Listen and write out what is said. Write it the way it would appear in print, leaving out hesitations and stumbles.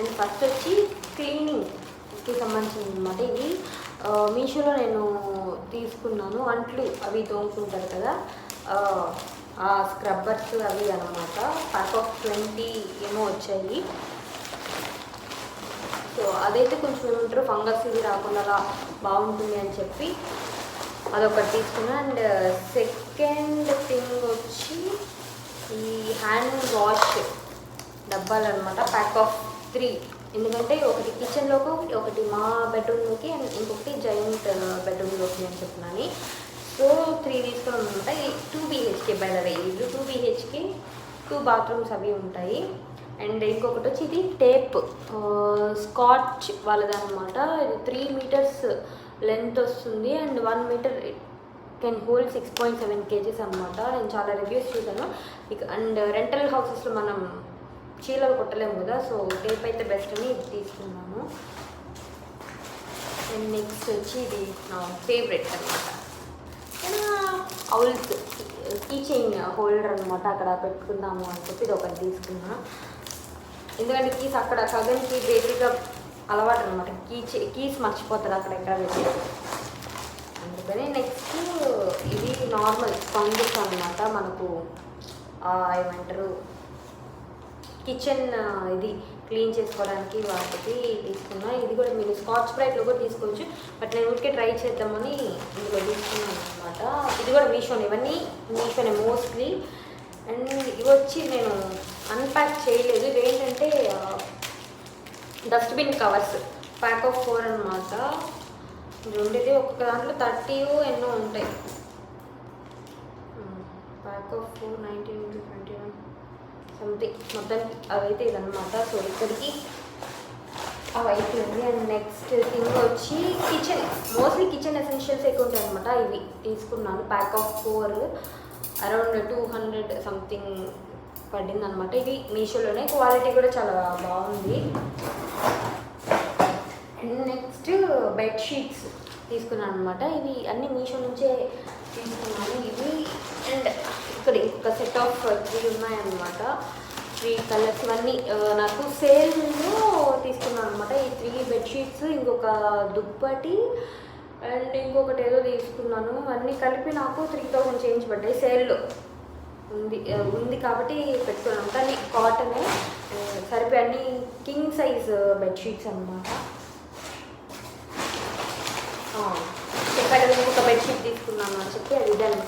And first వచ్చి క్లీనింగ్కి సంబంధించింది అనమాట. ఇది మీషోలో నేను తీసుకున్నాను. అంట్లు అవి తోముకుంటారు కదా, ఆ స్క్రబ్బర్స్ అవి అనమాట. ప్యాక్ ఆఫ్ 20 ఏమో వచ్చాయి. సో అదైతే కొంచెం ఏమంటారు ఫంగస్ ఇది రాకుండా బాగుంటుంది అని చెప్పి అదొకటి తీసుకున్నా. అండ్ సెకండ్ థింగ్ వచ్చి ఈ హ్యాండ్ వాష్ డబ్బాలు అనమాట. ప్యాక్ ఆఫ్ 3, ఎందుకంటే ఒకటి కిచెన్లోకి, ఒకటి మా బెడ్రూమ్లోకి, అండ్ ఇంకొకటి జాయింట్ బెడ్రూమ్లోకి అని చెప్తున్నాను. సో 3 తీసుకున్నాం అనమాట. ఇది 2 BHK బై ద వే. ఇది 2 BHK, 2 బాత్రూమ్స్ అవి ఉంటాయి. అండ్ ఇంకొకటి వచ్చి ఇది టేప్ స్కాచ్ వాళ్ళదనమాట. ఇది 3 మీటర్స్ లెంత్ వస్తుంది and 1 meter can hold 6.7 kgs అనమాట. నేను చాలా రివ్యూస్ చూసాను. అండ్ రెంటల్ హౌసెస్లో మనం చీలలు కొట్టలేము కదా, సో టేప్ అయితే బెస్ట్ అని ఇది తీసుకున్నాను. అండ్ నెక్స్ట్ వచ్చి ఇది నా ఫేవరెట్ అనమాట, ఔల్స్ కీ చైన్ హోల్డర్ అనమాట. అక్కడ పెట్టుకుందాము అని చెప్పి ఇది ఒకటి తీసుకున్నా. ఎందుకంటే కీస్ అక్కడ సగన్కి బేసిక్గా అలవాటు అనమాట, కీస్ మర్చిపోతారు అక్కడ ఎక్కడ పెట్టి. అందుకని నెక్స్ట్ ఇది నార్మల్ స్పాంజెస్ అనమాట. మనకు ఏమంటారు కిచెన్ ఇది క్లీన్ చేసుకోవడానికి వాటికి తీసుకున్నా. ఇది కూడా మీరు స్కాచ్ బ్రైట్లో కూడా తీసుకోవచ్చు, బట్ నేను ఊరికే ట్రై చేద్దామని ఇందులో తీసుకున్నాను అనమాట. ఇది కూడా మీషోనే, ఇవన్నీ మీషోనే మోస్ట్లీ. అండ్ ఇవి వచ్చి నేను అన్ప్యాక్ చేయలేదు. ఇవి ఏంటంటే డస్ట్బిన్ కవర్స్, ప్యాక్ ఆఫ్ 4 అనమాట. ఇది ఉండేది ఒక్కొక్క దాంట్లో 30 ఎన్నో ఉంటాయి. ప్యాక్ ఆఫ్ 4, 19 into 21 సంథింగ్ మొత్తానికి అవైతే ఇదనమాట. సో ఇక్కడికి అవి అయిపోయింది. అండ్ నెక్స్ట్ థింగ్ వచ్చి మోస్ట్లీ కిచెన్ ఎసెన్షియల్స్ ఎక్కువ ఉంటాయి అనమాట. ఇవి తీసుకున్నాను. ప్యాక్ ఆఫ్ 4 అరౌండ్ 200 సంథింగ్ పడింది అనమాట. ఇది మీషోలోనే, క్వాలిటీ కూడా చాలా బాగుంది. అండ్ నెక్స్ట్ బెడ్షీట్స్ తీసుకున్నాను అనమాట. ఇవి అన్నీ మీషో నుంచే తీసుకున్నాను ఇవి. అండ్ ఇక్కడ ఇంకొక సెట్ ఆఫ్ 3 ఉన్నాయన్నమాట. 3 కలర్స్. ఇవన్నీ నాకు సేల్లో తీసుకున్నాను అనమాట. ఈ 3 బెడ్షీట్స్, ఇంకొక దుప్పటి అండ్ ఇంకొకటి ఏదో తీసుకున్నాను. అన్నీ కలిపి నాకు 3000 చేంజ్ పడ్డాయి. సేల్లో ఉంది కాబట్టి పెట్టుకున్నాను. కానీ కాటనే సరిపోయి అన్ని కింగ్ సైజ్ బెడ్షీట్స్ అనమాట. చెప్పాను ఇంకొక బెడ్షీట్ తీసుకున్నాను అని చెప్పి అది ఇదే.